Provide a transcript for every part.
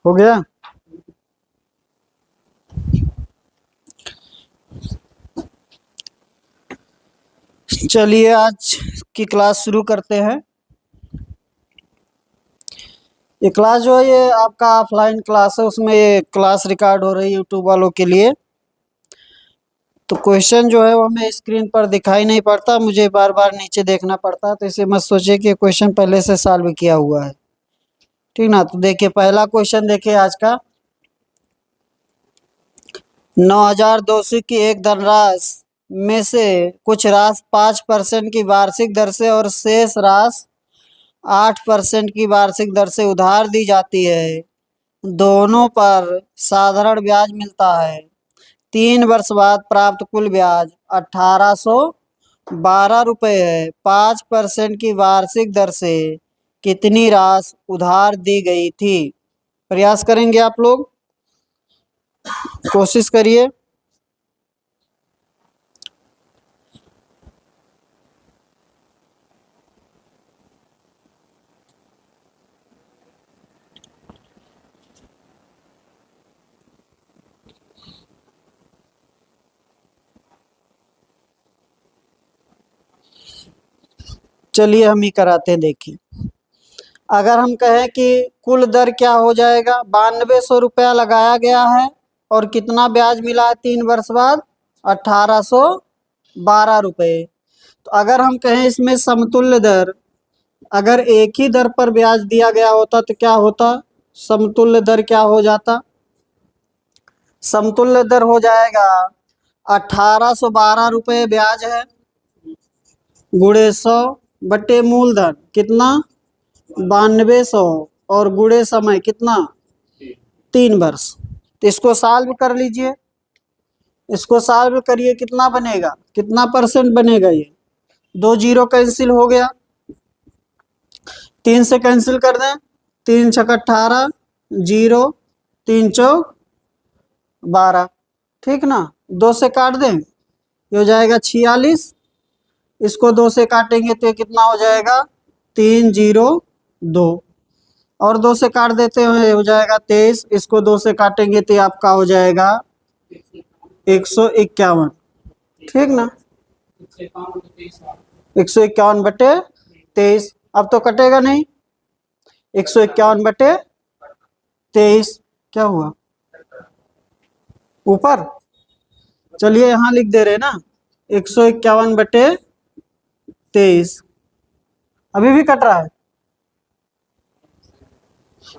हो गया। चलिए आज की क्लास शुरू करते हैं। ये क्लास जो है ये आपका ऑफलाइन क्लास है, उसमें ये क्लास रिकॉर्ड हो रही है यूट्यूब वालों के लिए। तो क्वेश्चन जो है वो हमें स्क्रीन पर दिखाई नहीं पड़ता, मुझे बार बार नीचे देखना पड़ता है। तो इसे मत सोचिए कि क्वेश्चन पहले से सॉल्व किया हुआ है, ठीक ना। तो देखिए पहला क्वेश्चन देखिए आज का। 9,200 की एक धनराशि में से कुछ राशि 5% की वार्षिक दर से और शेष राशि 8% की वार्षिक दर से उधार दी जाती है। दोनों पर साधारण ब्याज मिलता है। 3 वर्ष बाद प्राप्त कुल ब्याज 1,812 रुपये है। 5% की वार्षिक दर से कितनी राशि उधार दी गई थी? प्रयास करेंगे आप लोग, कोशिश करिए। चलिए हम ही कराते हैं। देखिए अगर हम कहें कि कुल दर क्या हो जाएगा, 9200 रुपया लगाया गया है और कितना ब्याज मिला है 3 वर्ष बाद? 1,812 रुपये। तो अगर हम कहें इसमें समतुल्य दर, अगर एक ही दर पर ब्याज दिया गया होता तो क्या होता? समतुल्य दर क्या हो जाता? समतुल्य दर हो जाएगा 1,812 रुपये ब्याज है गुणे 100 बटे मूलधन कितना? 9200 और गुणे समय कितना? 3 वर्ष। तो इसको सॉल्व कर लीजिए, इसको सॉल्व करिए, कितना बनेगा, कितना परसेंट बनेगा? ये 2 जीरो कैंसिल हो गया, 3 से कैंसिल कर दें, 3 छक 18, 0 3 चौक 12, ठीक ना। 2 से काट दें, ये हो जाएगा 46। इसको 2 से काटेंगे तो ये कितना हो जाएगा? 302। और 2 से काट देते हैं, हो जाएगा 23। इसको 2 से काटेंगे तो आपका हो जाएगा 151, ठीक ना। 151 बटे 23। अब तो कटेगा नहीं, 151 बटे 23 क्या हुआ ऊपर? चलिए यहाँ लिख दे रहे ना, 151 बटे 23। अभी भी कट रहा है।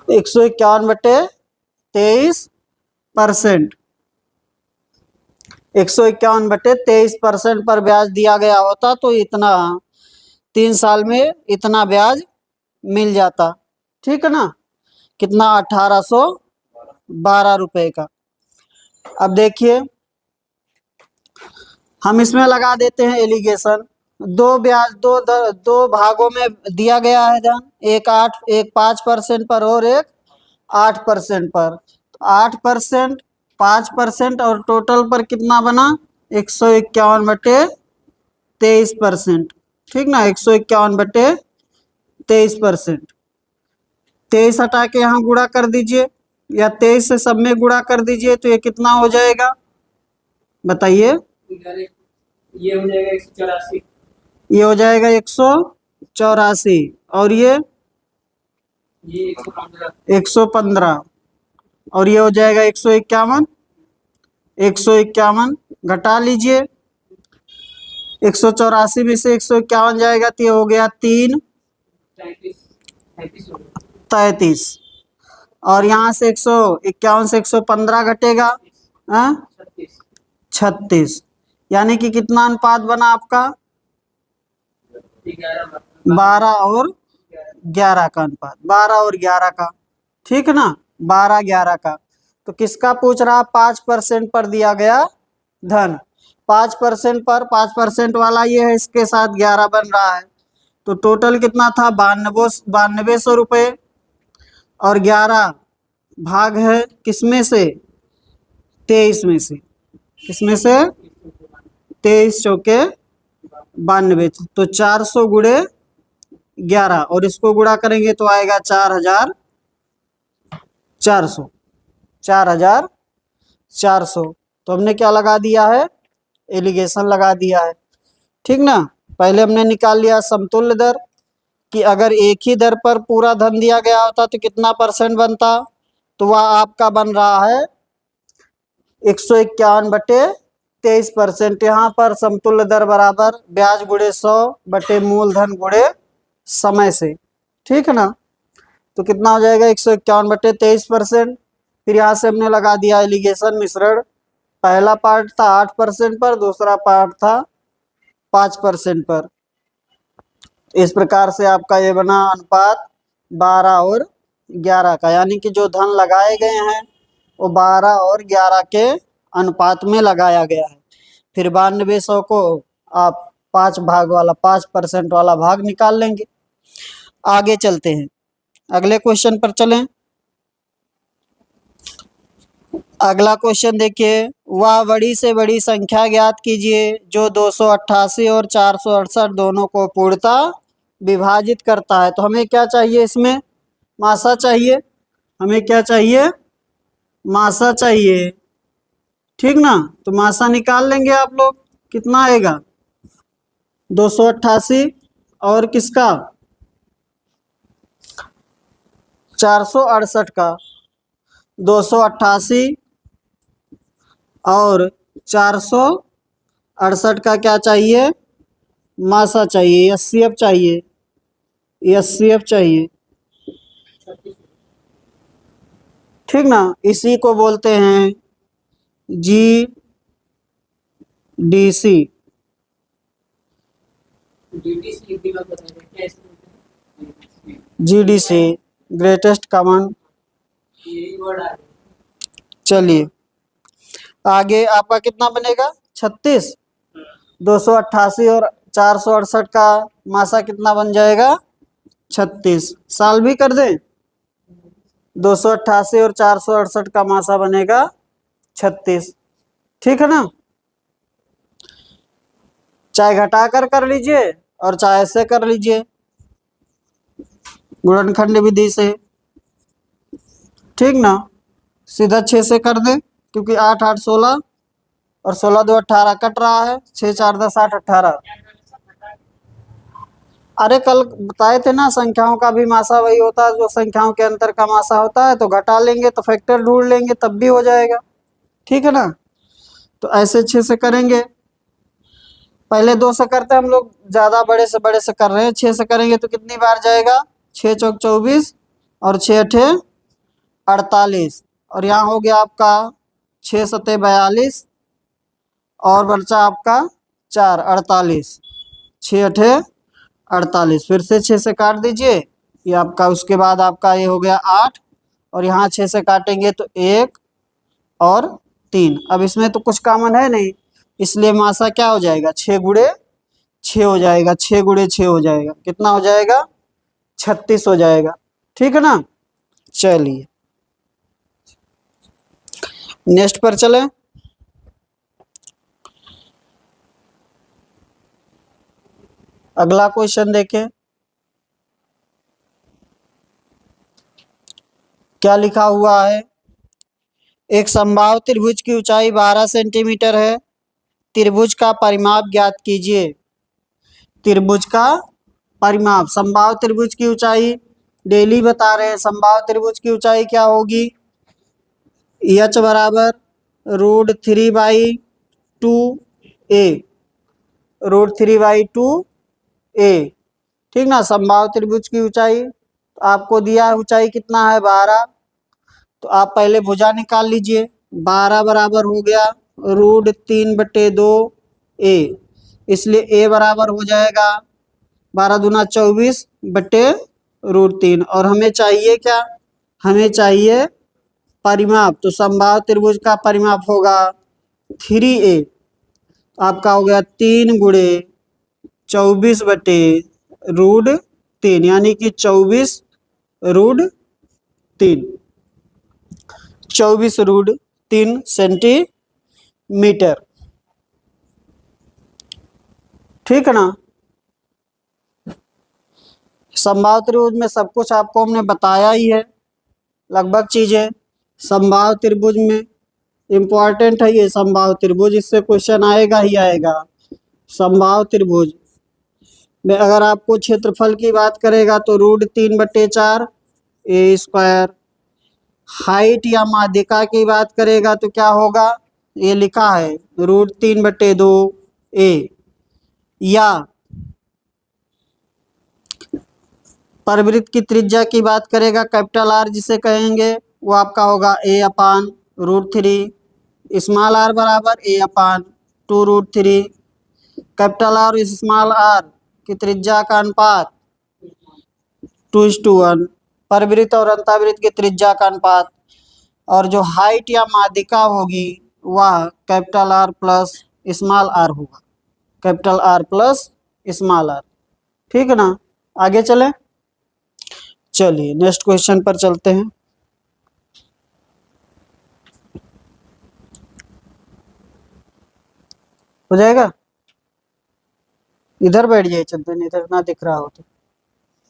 151 बटे 23%, 151 बटे 23% पर ब्याज दिया गया होता तो इतना 3 साल में इतना ब्याज मिल जाता, ठीक है ना। कितना? 1,812 रुपये का। अब देखिए हम इसमें लगा देते हैं एलिगेशन। दो भागों में दिया गया है धन, एक 5% पर और एक 8% पर। 8%, 5% और टोटल पर कितना बना? 151 बटे 23%, ठीक ना। 151 बटे 23%। 23 हटा के यहाँ गुणा कर दीजिए, या 23 से सब में गुणा कर दीजिए, तो ये कितना हो जाएगा बताइए? ये हो जाएगा 184। ये हो जाएगा 184 और ये 115 और ये हो जाएगा 151। 151 घटा लीजिए, 184 में से 151 जाएगा तो ये हो गया 333। और यहाँ से 151 से 115 घटेगा 36, यानी कि कितना अनुपात बना आपका? 12 और 11 का अनुपात, 12 और 11 का, ठीक है ना। 12-11 का। तो किसका पूछ रहा? 5% पर दिया गया धन। 5% पर 5% वाला ये है, इसके साथ 11 बन रहा है, तो टोटल कितना था? 9200 रुपये। और 11 भाग है किसमें से? 23 में से। किसमें से? 23 चौके 92, तो 400 गुणे 11 और इसको गुणा करेंगे तो आएगा 4000 400, 4400। तो हमने क्या लगा दिया है, एलिगेशन लगा दिया है, ठीक ना। पहले हमने निकाल लिया समतुल्य दर कि अगर एक ही दर पर पूरा धन दिया गया होता तो कितना परसेंट बनता, तो वह आपका बन रहा है 151/23%। यहाँ पर समतुल्य दर बराबर ब्याज गुणे 100 बटे मूलधन गुणे समय से, ठीक है ना। तो कितना हो जाएगा 151/23%। फिर यहाँ से हमने लगा दिया एलिगेशन मिश्रण, पहला पार्ट था 8% पर, दूसरा पार्ट था 5% पर। इस प्रकार से आपका ये बना अनुपात 12 और 11 का, यानी कि जो धन लगाए गए हैं वो 12 और 11 के अनुपात में लगाया गया है। फिर 9200 को आप 5% वाला भाग निकाल लेंगे। आगे चलते हैं, अगले क्वेश्चन पर चलें। अगला क्वेश्चन देखिए, वह बड़ी से बड़ी संख्या ज्ञात कीजिए जो 288 और 468 दोनों को पूर्णतः विभाजित करता है। तो हमें क्या चाहिए, इसमें मासा चाहिए, हमें क्या चाहिए, मासा चाहिए, ठीक ना। तो मासा निकाल लेंगे आप लोग, कितना आएगा 288 और किसका 468 का, 288 और 468 का क्या चाहिए, मासा चाहिए, एचसीएफ चाहिए, एचसीएफ चाहिए, ठीक ना। इसी को बोलते हैं जीडीसी, डीटीसी दिमाग बता रहे हैं क्या इसमें? GDC greatest common. यही वर्ड आ रहा है। चलिए आगे आपका कितना बनेगा 36, 288 और 468 का मासा कितना बन जाएगा 36। साल भी कर दें, 288 और 468 का मासा बनेगा 36, ठीक है ना। चाहे घटाकर कर लीजिए और चाहे ऐसे कर लीजिए गुणनखंड विधि से, ठीक ना। सीधा 6 से कर दे, क्योंकि 8 8 16 और 16 2 18 कट रहा है, 6 4 10 8 18। अरे कल बताए थे ना, संख्याओं का भी मासा वही होता है जो संख्याओं के अंतर का मासा होता है। तो घटा लेंगे तो फैक्टर ढूंढ लेंगे तब भी हो जाएगा, ठीक है ना। तो ऐसे 6 से करेंगे, पहले 2 से करते हम लोग, ज़्यादा बड़े से कर रहे हैं। 6 से करेंगे तो कितनी बार जाएगा, 6 चौक 24 और 6 अठे 48, और यहाँ हो गया आपका 6 सते 42 और बचा आपका 4 48, 6 अठे 48। फिर से 6 से काट दीजिए, ये आपका, उसके बाद आपका ये हो गया 8, और यहाँ 6 से काटेंगे तो 1 और 3। अब इसमें तो कुछ कॉमन है नहीं, इसलिए मासा क्या हो जाएगा 6 गुणे 6 हो जाएगा, 6 गुणे 6 हो जाएगा, कितना हो जाएगा 36 हो जाएगा, ठीक है ना। चलिए नेक्स्ट पर चले। अगला क्वेश्चन देखें, क्या लिखा हुआ है। एक समबाहु त्रिभुज की ऊंचाई 12 सेंटीमीटर है, त्रिभुज का परिमाप ज्ञात कीजिए। त्रिभुज का परिमाप, समबाहु त्रिभुज की ऊंचाई डेली बता रहे हैं। समबाहु त्रिभुज की ऊंचाई क्या होगी, एच बराबर √3/2a, √3/2a, ठीक ना। समबाहु त्रिभुज की ऊंचाई आपको दिया है, ऊंचाई कितना है 12, तो आप पहले भुजा निकाल लीजिए। 12 बराबर हो गया √3/2a, इसलिए a बराबर हो जाएगा 12 दूना 24/√3। और हमें चाहिए क्या, हमें चाहिए परिमाप। तो समबाहु त्रिभुज का परिमाप होगा 3a, आपका हो गया 3 गुणे 24/√3, यानी कि 24√3, 24√3 सेंटीमीटर, ठीक है ना। समबाहु त्रिभुज में सब कुछ आपको हमने बताया ही है, लगभग चीजें। समबाहु त्रिभुज में इम्पॉर्टेंट है ये समबाहु त्रिभुज, इससे क्वेश्चन आएगा ही आएगा। समबाहु त्रिभुज में अगर आपको क्षेत्रफल की बात करेगा तो √3/4 ए स्क्वायर। हाइट या माध्यिका की बात करेगा तो क्या होगा, ये लिखा है √3/2 ए। या परिवृत्त की त्रिज्या की बात करेगा कैपिटल आर जिसे कहेंगे, वो आपका होगा a/√3। स्मॉल आर बराबर a/2√3। कैपिटल आर और स्मॉल आर की त्रिज्या का अनुपात 2:1। परिवृत्त और अंतःवृत्त की त्रिज्या का अनुपात। और जो हाइट या माध्यिका होगी वह capital R plus small R होगा, capital R plus small R. ठीक है ना, आगे चले। चलिए नेक्स्ट क्वेश्चन पर चलते हैं। हो जाएगा, इधर बैठ जाइए चंदन, इधर ना दिख रहा हो तो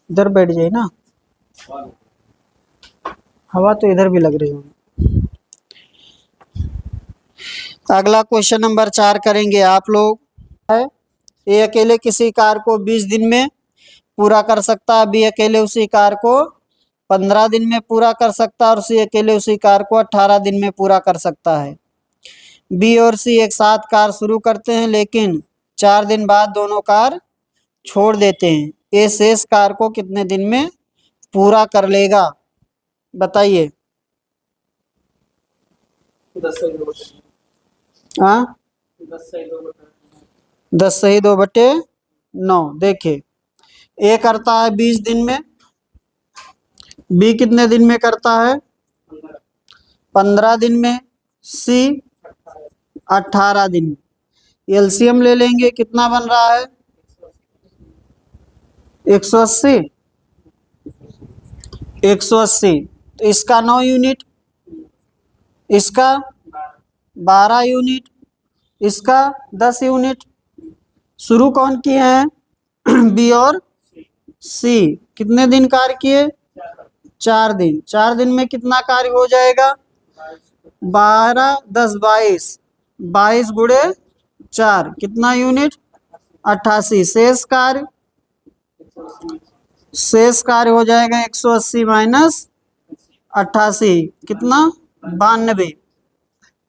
इधर बैठ जाइए ना, हवा तो इधर भी लग रही होगी। अगला क्वेश्चन नंबर 4 करेंगे आप लोग। है ए अकेले किसी कार्य को 20 दिन में पूरा कर सकता है, बी अकेले उसी कार्य को 15 दिन में पूरा कर सकता है और सी अकेले उसी कार्य को 18 दिन में पूरा कर सकता है। बी और सी एक साथ कार्य शुरू करते हैं लेकिन 4 दिन बाद दोनों कार्य छोड़ देते हैं। ए शेष कार्य को कितने दिन में पूरा कर लेगा, बताइए। 10/2 हाँ 10/2/9। देखिए ए करता है 20 दिन में, बी कितने दिन में करता है 15 दिन में, सी 18 दिन में। एलसीएम ले लेंगे, कितना बन रहा है 180। 180 तो इसका 9 यूनिट, इसका 12 यूनिट, इसका 10 यूनिट। शुरू कौन किए हैं बी और सी। कितने दिन कार्य किए 4 दिन। 4 दिन में कितना कार्य हो जाएगा 12 10 22, 22 गुणे 4 कितना यूनिट 88। शेष कार्य हो जाएगा 180 माइनस 88 कितना 92।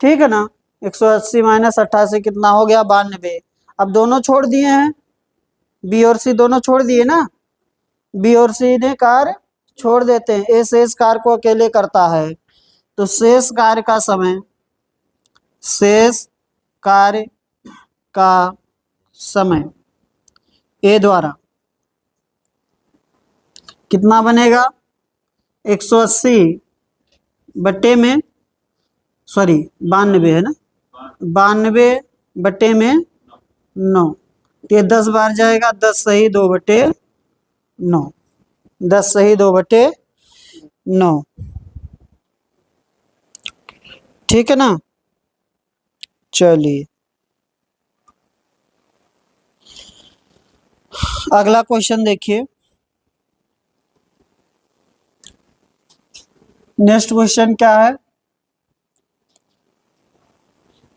ठीक है ना, 180 माइनस 88 कितना हो गया 92। अब दोनों छोड़ दिए हैं, बी और सी दोनों छोड़ दिए ना, बी और सी ने कार्य छोड़ देते हैं। ए शेष कार्य को अकेले करता है तो शेष कार्य का समय, शेष कार्य का समय ए द्वारा कितना बनेगा 180 बटे में, सॉरी 92 है ना, 92 बटे में 9। ये 10 बार जाएगा, 10 सही 2/9, 10 सही 2/9। ठीक है ना, चलिए अगला क्वेश्चन देखिए। नेक्स्ट क्वेश्चन क्या है,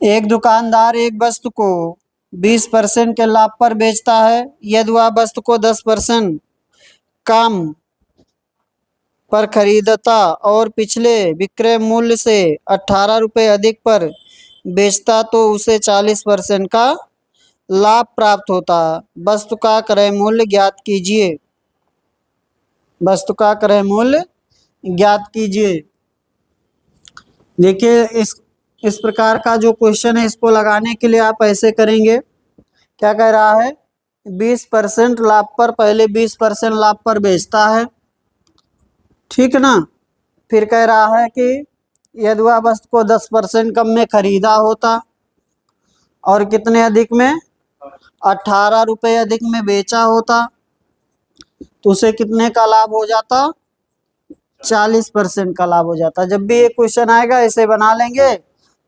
एक दुकानदार एक वस्तु को 20% के लाभ पर बेचता है। यदि वह वस्तु को 10% कम पर खरीदता और पिछले विक्रय मूल्य से 18 रुपये अधिक पर बेचता तो उसे 40% का लाभ प्राप्त होता। वस्तु का क्रय मूल्य ज्ञात कीजिए। वस्तु का क्रय मूल्य ज्ञात कीजिए। देखिए इस प्रकार का जो क्वेश्चन है इसको लगाने के लिए आप ऐसे करेंगे, क्या कह रहा है 20% लाभ पर, पहले 20% लाभ पर बेचता है, ठीक ना। फिर कह रहा है कि यदि वह वस्तु को 10% कम में खरीदा होता और कितने अधिक में 18 रुपये अधिक में बेचा होता तो उसे कितने का लाभ हो जाता 40% का लाभ हो जाता। जब भी ये क्वेश्चन आएगा ऐसे बना लेंगे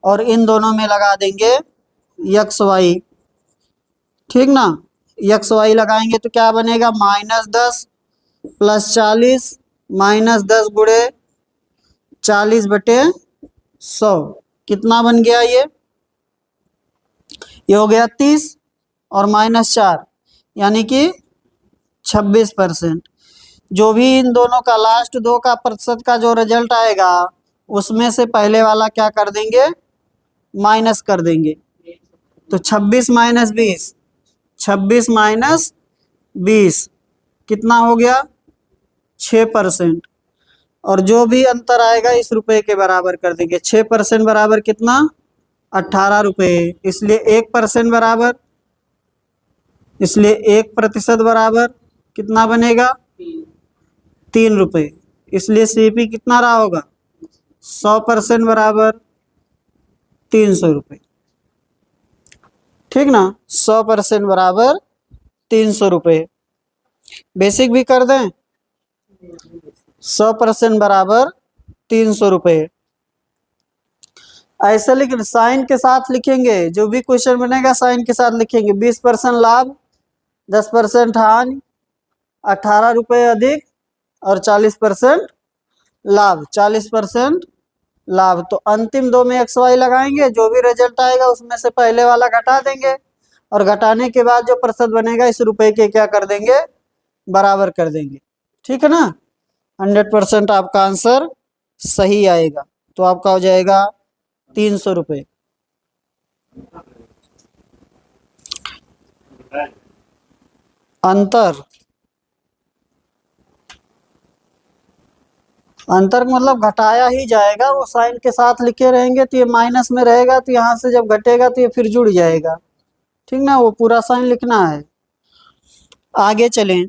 और इन दोनों में लगा देंगे एक्स वाई, ठीक ना। एक्स वाई लगाएंगे तो क्या बनेगा -10 + 40 -10 गुणे 40/100 कितना बन गया ये हो गया 30 और -4 यानी कि 26%। जो भी इन दोनों का लास्ट दो का प्रतिशत का जो रिजल्ट आएगा उसमें से पहले वाला क्या कर देंगे, माइनस कर देंगे। तो 26 - 20, 26 - 20 कितना हो गया 6%। और जो भी अंतर आएगा इस रुपए के बराबर कर देंगे। 6% बराबर कितना 18 रुपए, इसलिए 1% बराबर, इसलिए 1% बराबर कितना बनेगा 3 रुपए, इसलिए सीपी कितना रहा होगा 100% बराबर 300 रुपये। ठीक ना, 100% बराबर 300 रुपये। बेसिक भी कर दें, 100% बराबर 300 रुपये। ऐसे लिख साइन के साथ लिखेंगे, जो भी क्वेश्चन बनेगा साइन के साथ लिखेंगे। 20% लाभ, 10% हानि, 18 रुपये अधिक और 40% लाभ, 40% लाभ। तो अंतिम दो में XY लगाएंगे, जो भी रिजल्ट आएगा उसमें से पहले वाला घटा देंगे और घटाने के बाद जो प्रतिशत बनेगा इस रुपए के क्या कर देंगे, बराबर कर देंगे। ठीक है ना, 100% आपका आंसर सही आएगा। तो आपका हो जाएगा 300 रुपये। अंतर, अंतर मतलब घटाया ही जाएगा, वो साइन के साथ लिखे रहेंगे तो ये माइनस में रहेगा, तो यहाँ से जब घटेगा तो ये फिर जुड़ जाएगा। ठीक ना, वो पूरा साइन लिखना है। आगे चलें,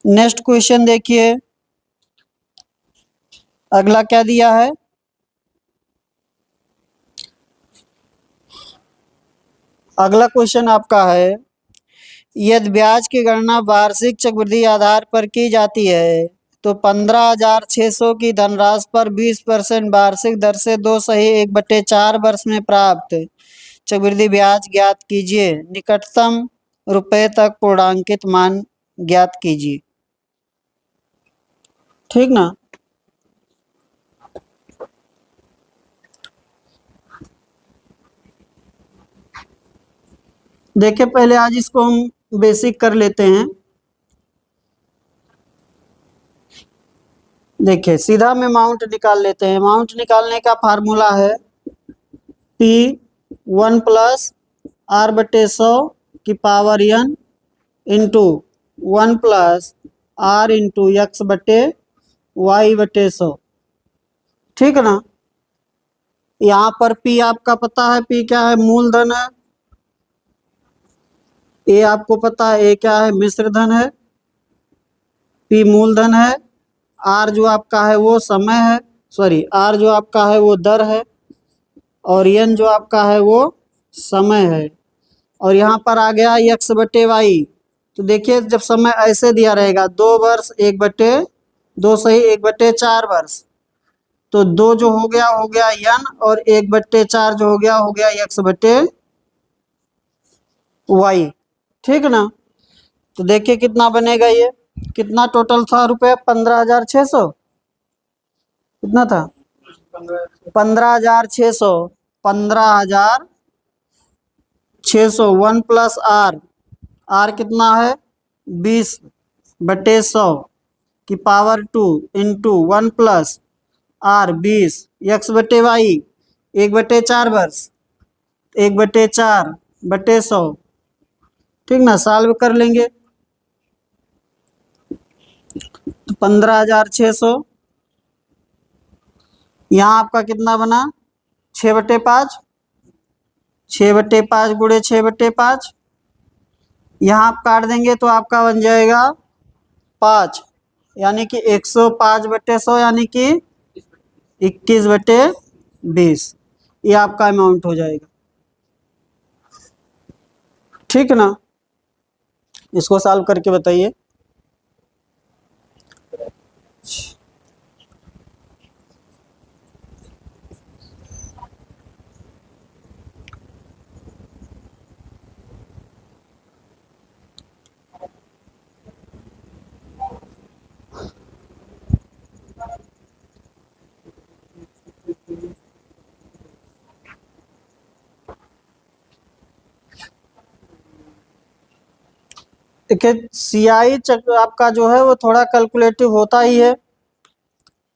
नेक्स्ट क्वेश्चन देखिए, अगला क्या दिया है। अगला क्वेश्चन आपका है, यदि ब्याज की गणना वार्षिक चक्रवृद्धि आधार पर की जाती है तो 15,600 की धनराशि पर 20% वार्षिक दर से 2/1/4 वर्ष में प्राप्त चक्रवृद्धि ब्याज ज्ञात कीजिए। निकटतम रुपए तक पूर्णांकित मान ज्ञात कीजिए। ठीक ना, देखिए पहले आज इसको हम बेसिक कर लेते हैं। देखिए सीधा हम अमाउंट निकाल लेते हैं। अमाउंट निकालने का फार्मूला है P1 + R/100 की power n into 1 + R into x/y/100। ठीक है ना, यहाँ पर P आपका पता है, P क्या है, मूलधन है। A आपको पता है, A क्या है, मिश्र धन है। P मूलधन है। R जो आपका है वो समय है, सॉरी R जो आपका है वो दर है, और n जो आपका है वो समय है। और यहाँ पर आ गया x/y। तो देखिए जब समय ऐसे दिया रहेगा 2 वर्ष 1/2 सही 1/4 वर्ष, तो 2 जो हो गया n, और 1/4 जो हो गया x/y। ठीक ना, तो देखिए कितना बनेगा, ये कितना टोटल था रुपये 15,600, कितना था 15,600, 15,600 1 + R कितना है 20/100 की पावर 2 इंटू 1 + R 20 x/y 1/4 वर्ष 1/4/100। ठीक ना, सॉल्व कर लेंगे तो 15,600 यहाँ आपका कितना बना 6/5, 6/5 गुणे 6/5, यहाँ आप काट देंगे तो आपका बन जाएगा 5, यानी कि 105/100 यानी कि 21/20। ये आपका अमाउंट हो जाएगा। ठीक ना, इसको सॉल्व करके बताइए। देखिए CI आपका जो है वो थोड़ा कैलकुलेटिव होता ही है,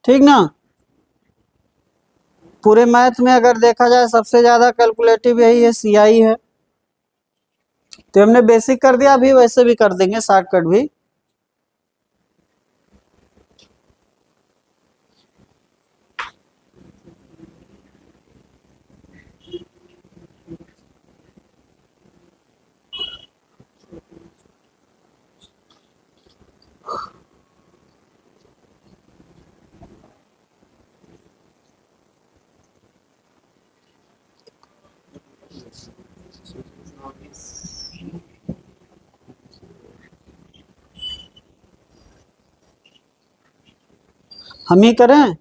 ठीक ना। पूरे मैथ में अगर देखा जाए सबसे ज़्यादा कैलकुलेटिव यही है, CI है। तो हमने बेसिक कर दिया, अभी वैसे भी कर देंगे शॉर्टकट भी। हम ही करें।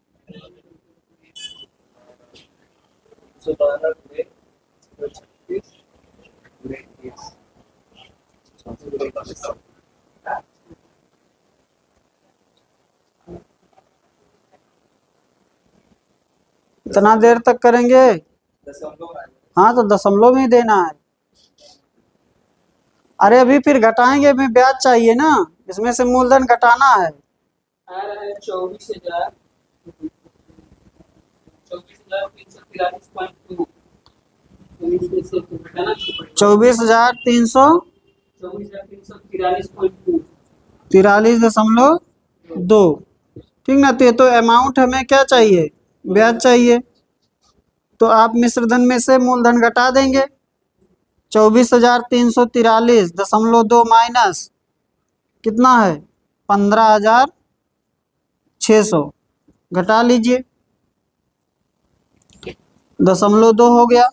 इतना देर तक करेंगे? हाँ तो दशमलव में ही देना है। अरे अभी फिर घटाएंगे, अभी ब्याज चाहिए ना, इसमें से मूलधन घटाना है। आ रहा है 24,343.2। इसमें से तो घटाना क्यों पड़ेगा? 24,343.2। 24,343.2। ठीक ना। तो ये तो अमाउंट हमें क्या चाहिए, ब्याज चाहिए। तो आप मिश्रधन में से मूलधन घटा देंगे। 24,343.2 माइनस कितना है, 15,600, घटा लीजिए, 0.2 हो गया।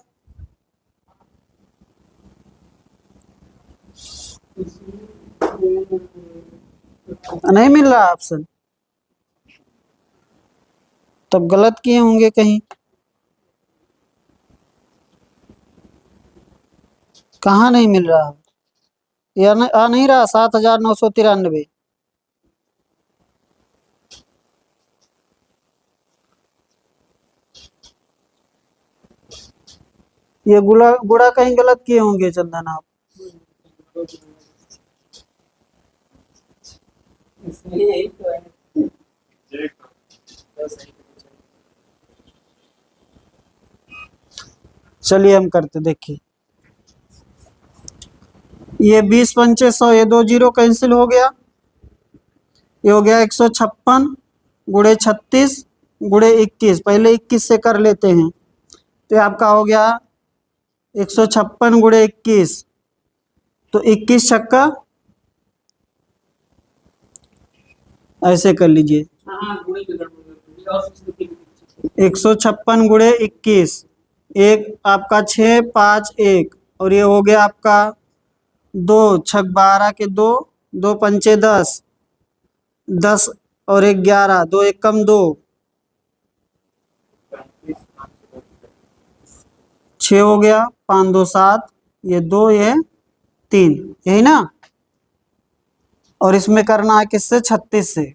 नहीं मिल रहा ऑप्शन, तब गलत किए होंगे कहीं। कहाँ नहीं मिल रहा, या आ नहीं रहा 7,993। ये गुड़ा गुड़ा कहीं गलत किए होंगे चंदन आप। इसमें यही तो है। चलिए हम करते, देखिए ये 20 × 5 = 100, ये 2 जीरो कैंसिल हो गया। ये हो गया 156 × 36 × 21। पहले 21 से कर लेते हैं। तो ये आपका हो गया 156 × 21, तो 21 छक्का, ऐसे कर लीजिए। हाँ गुणे में गड़बड़ हो गई और उसमें 156 × 21, एक आपका 6 5 1, और ये हो गया आपका 2 छक 12 के 2, 2 पंचे 10, 10 और 1 11, 2 1 कम 2, 6 हो गया, 5 2 7, ये 2 ये 3, यही ना। और इसमें करना है किससे, 36 से।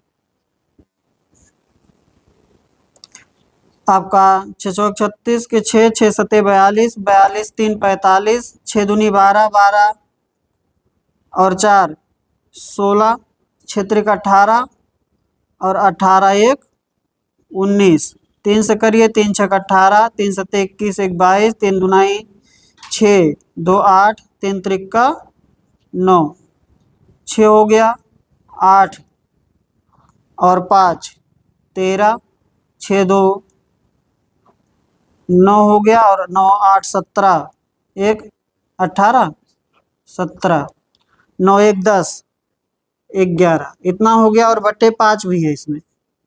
आपका 6 चौक 36 के 6, 6 सते 42, 42 3 45, 6 दूनी 12, 12 और 4 16, 6 त्रिक 18 और 18 1 19। 3 से करिए, 3 छक 18, 3 सते 21, 1 22, 3 दुनाई 6, 2 8, 3 त्रिक का 9, 6 हो गया, 8 और 5 13, 6 2 9 हो गया, और 9 8 17, 1 18 17, 9 1 10, 1 11, इतना हो गया। और बट्टे 5 भी है इसमें,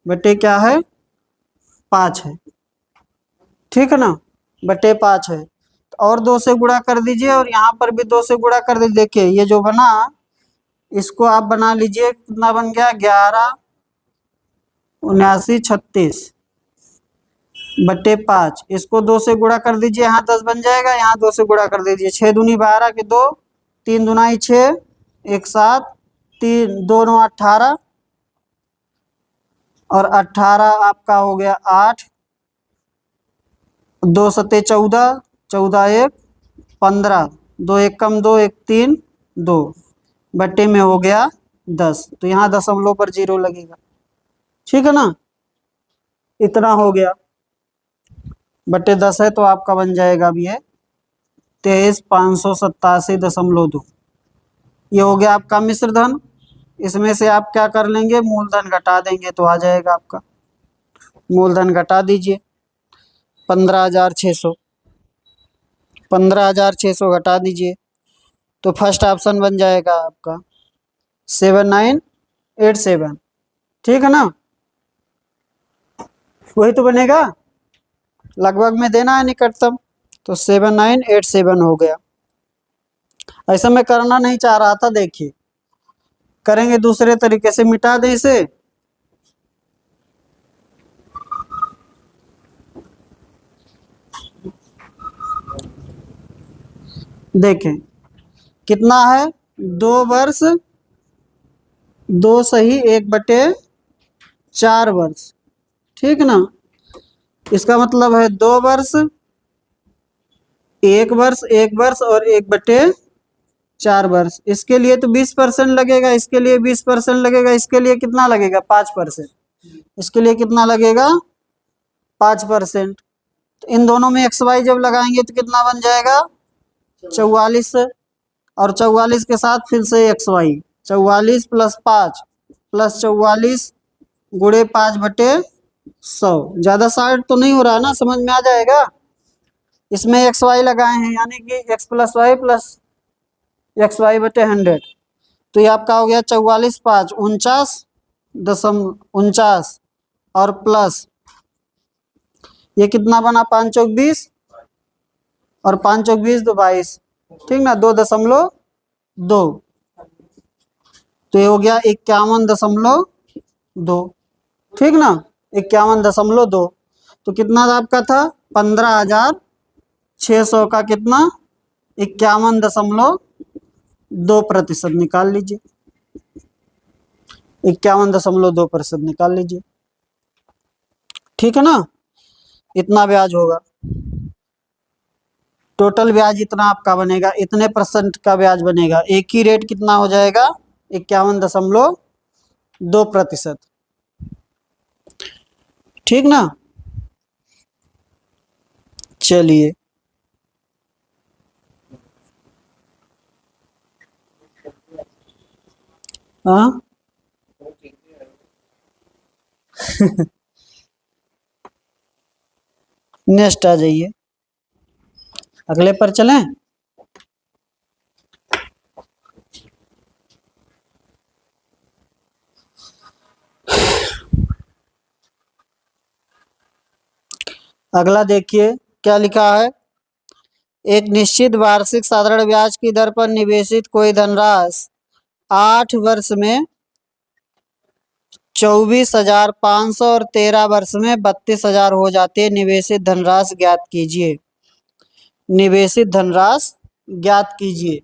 बट्टे क्या है, 5 है, ठीक है ना, बट्टे 5 है। और 2 से गुणा कर दीजिए, और यहाँ पर भी 2 से गुणा कर दीजिए। देखिए ये जो बना, इसको आप बना लीजिए, कितना बन गया, 11 79 36 बट्टे 5। इसको 2 से गुणा कर दीजिए, यहाँ 10 बन जाएगा, यहाँ 2 से गुणा कर दीजिए। 6 दूनी 12 के 2, 3 दुनाई 6, 1 7, 3 2 9 18, और 18 आपका हो गया 8, 2 सते 14, 14 1 15, 2 1 कम 2, 1 3 2, बट्टे में हो गया 10, तो यहाँ दशमलव पर 0 लगेगा। ठीक है ना, इतना हो गया, बट्टे 10 है तो आपका बन जाएगा अब ये 23,587.2। ये हो गया आपका मिश्र धन। इसमें से आप क्या कर लेंगे, मूलधन घटा देंगे तो आ जाएगा आपका। मूलधन घटा दीजिए 15,600, 15,600 घटा दीजिए तो फर्स्ट ऑप्शन बन जाएगा आपका 7987। ठीक है ना, वही तो बनेगा, लगभग में देना है निकटतम, तो 7987 हो गया। ऐसा मैं करना नहीं चाह रहा था, देखिए करेंगे दूसरे तरीके से, मिटा दें इसे। देखें कितना है, 2 वर्ष 2 सही 1/4 वर्ष। ठीक ना, इसका मतलब है 2 वर्ष 1 वर्ष 1 वर्ष और 1/4 वर्ष। इसके लिए तो 20% लगेगा, इसके लिए 20% लगेगा, इसके लिए कितना लगेगा 5%, इसके लिए कितना लगेगा 5%। तो इन दोनों में XY जब लगाएंगे तो कितना बन जाएगा 44, और 44 के साथ फिर से XY, 44 + 5 + 44 गुणे 5/100। ज्यादा शार्ट तो नहीं हो रहा ना, समझ में आ जाएगा। इसमें XY लगाए हैं यानी कि X + Y + XY/100, तो ये आपका हो गया 44 5 49.49 और प्लस ये कितना बना 5 चौक 20 और 5 चौक 20 2 22, ठीक ना, 2.2, तो ये हो गया 51.2। ठीक ना, 51.2। तो कितना आपका था 15,600 का कितना 51.2% निकाल लीजिए, 51.2% निकाल लीजिए। ठीक है ना, इतना ब्याज होगा, टोटल ब्याज इतना आपका बनेगा, इतने % का ब्याज बनेगा। एक ही रेट कितना हो जाएगा 51.2%। ठीक ना, चलिए हाँ नेक्स्ट आ जाइए, अगले पर चलें। अगला देखिए क्या लिखा है, एक निश्चित वार्षिक साधारण ब्याज की दर पर निवेशित कोई धनराशि 8 वर्ष में 24,500 और 13 वर्ष में 32,000 हो जाती है। निवेशित धनराशि ज्ञात कीजिए, निवेशित धनराशि ज्ञात कीजिए।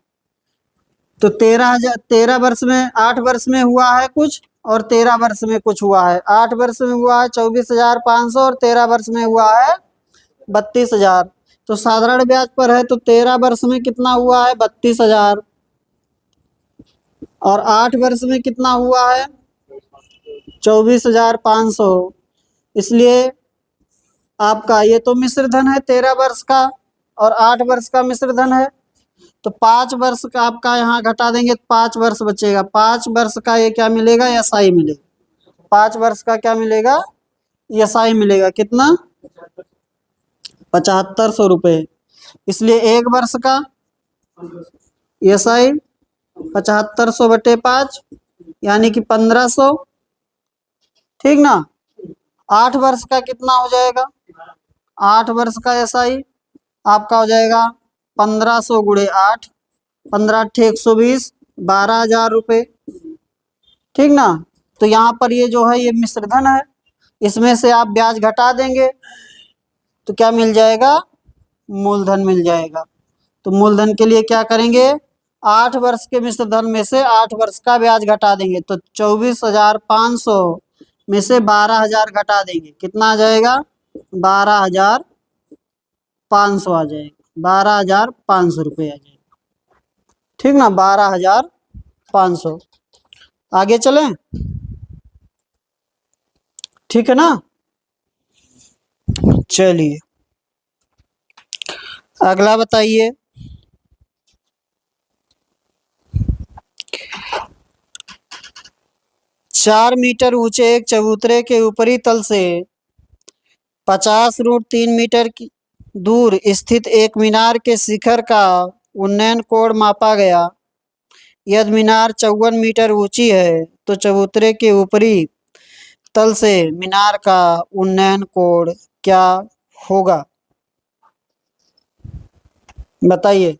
तो 13 वर्ष में 8 वर्ष में हुआ है कुछ और 13 वर्ष में कुछ हुआ है। 8 वर्ष में हुआ है 24,500 और 13 वर्ष में हुआ है 32,000। तो साधारण ब्याज पर है तो 13 वर्ष में कितना हुआ है 32,000 और 8 वर्ष में कितना हुआ है 24,500। इसलिए आपका ये तो मिश्र धन है 13 वर्ष का और 8 वर्ष का मिश्र धन है, तो 5 वर्ष का आपका यहाँ घटा देंगे तो 5 वर्ष बचेगा। 5 वर्ष का ये क्या मिलेगा SI मिलेगा, 5 वर्ष का क्या मिलेगा SI मिलेगा, कितना 7,500 रुपये। इसलिए 1 वर्ष का SI 7,500/5 यानी कि 1,500। ठीक ना, 8 वर्ष का कितना हो जाएगा, 8 वर्ष का SI आपका हो जाएगा 1,500 गुणे 8, 15 × 120 12,000 रुपये। ठीक ना, तो यहाँ पर ये जो है ये मिश्र धन है, इसमें से आप ब्याज घटा देंगे तो क्या मिल जाएगा मूलधन मिल जाएगा। तो मूलधन के लिए क्या करेंगे 8 वर्ष के मिश्र धन में से 8 वर्ष का ब्याज घटा देंगे, तो 24,500 में से 12,000 घटा देंगे, कितना आ जाएगा 12,500 आ जाएगा, 12,500 रुपये आ जाएगा। ठीक ना, 12,500 500। आगे चलें, ठीक है ना। चलिए अगला बताइए। 4 मीटर ऊंचे एक चबूतरे के ऊपरी तल से 50√3 मीटर की दूर स्थित एक मीनार के शिखर का उन्नयन कोण मापा गया। यदि मीनार 54 मीटर ऊंची है तो चबूतरे के ऊपरी तल से मीनार का उन्नयन कोण क्या होगा, बताइए।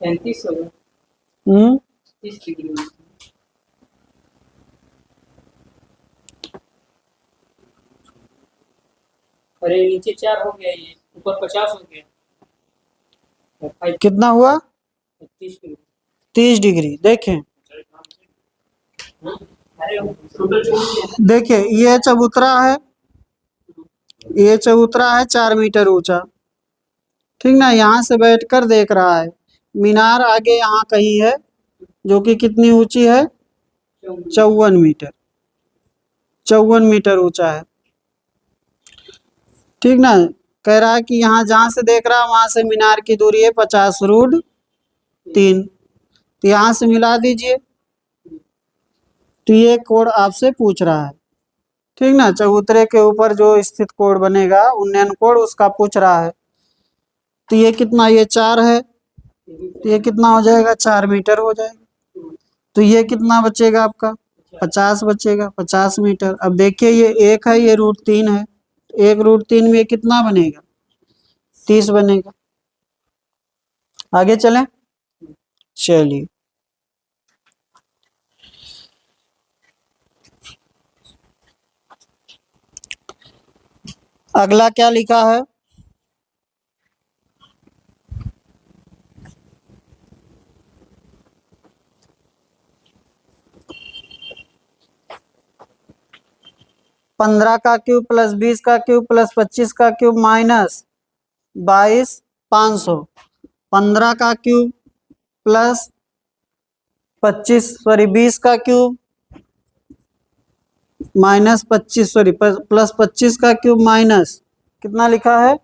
पैंतीस होगा, 30 डिग्री में। अरे नीचे 4 हो गया, ये ऊपर 50 हो गया, कितना हुआ? 30 डिग्री। 30 डिग्री। देखें, अरे टोटल छोड़ दिया। देखिए ये चबूतरा है, ये चबूतरा है 4 मीटर ऊंचा, ठीक ना। यहाँ से बैठकर देख रहा है, मीनार आगे यहाँ कहीं है जो कि कितनी ऊंची है, 54 मीटर, 54 मीटर ऊंचा है, ठीक ना। कह रहा है कि यहाँ जहाँ से देख रहा है वहां से मीनार की दूरी है 50√3, तो यहाँ से मिला दीजिए, तो ये कोण आपसे पूछ रहा है, ठीक ना। चबूतरे के ऊपर जो स्थित कोण बनेगा उन्नयन कोण, उसका पूछ रहा है। तो ये कितना, ये 4 है, तो ये कितना हो जाएगा, 4 मीटर हो जाएगा। तो ये कितना बचेगा आपका, 50 बचेगा, 50 मीटर। अब देखिए ये 1 है, ये √3 है, 1√3 में कितना बनेगा, 30 बनेगा। आगे चलें, चलिए अगला क्या लिखा है। पंद्रह का क्यूब प्लस 20 का क्यूब प्लस 25 का क्यूब माइनस 22,500। 15 का क्यूब प्लस 20 का क्यूब माइनस 25 प्लस 25 का क्यूब माइनस कितना लिखा है,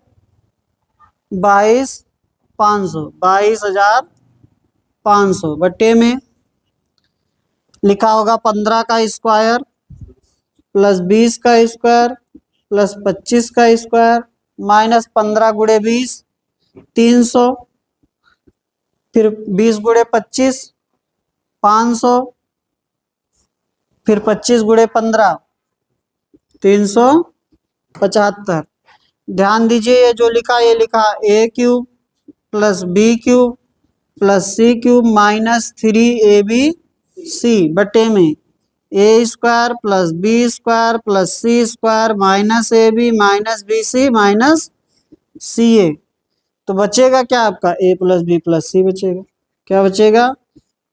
22,500, 22,500 बट्टे में लिखा होगा 15 का स्क्वायर प्लस 20 का स्क्वायर प्लस 25 का स्क्वायर माइनस 15 गुणे 20 300, फिर 20 गुणे 25 500, फिर 25 गुणे 15 375। ध्यान दीजिए ये जो लिखा, ये लिखा A cube plus B cube plus C cube minus 3ab बटे में A square plus B square plus C square minus A B minus B C minus C A. तो बचेगा क्या आपका, A plus B plus C बचेगा। क्या बचेगा,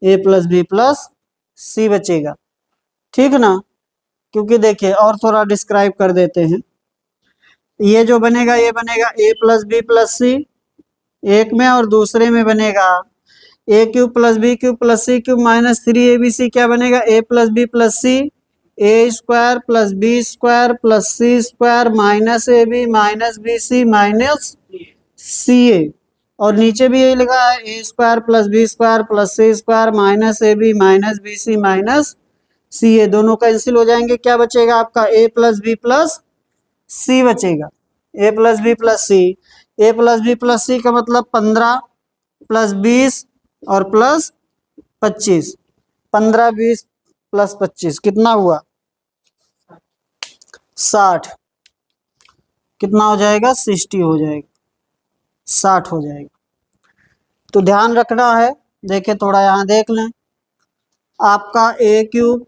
A plus B plus C बचेगा, ठीक ना। क्योंकि देखिए और थोड़ा डिस्क्राइब कर देते हैं, ये जो बनेगा ये बनेगा A plus B plus C एक में, और दूसरे में बनेगा A cube plus B cube plus C cube minus 3abc। क्या बनेगा, A plus B plus C A square plus B square plus C square minus A B minus B C minus C A. और नीचे भी यही लिखा है, A square plus B square plus C square minus A B minus B C minus C ए। दोनों cancel हो जाएंगे, क्या बचेगा आपका, A plus B plus C बचेगा, A plus B plus C. A plus B plus सी का मतलब 15 plus 20 और प्लस 25, 15 20 प्लस 25 कितना हुआ, 60, कितना हो जाएगा? 60 हो जाएगा, 60 हो जाएगा। तो ध्यान रखना है, देखिए थोड़ा यहाँ देख लें, आपका A cube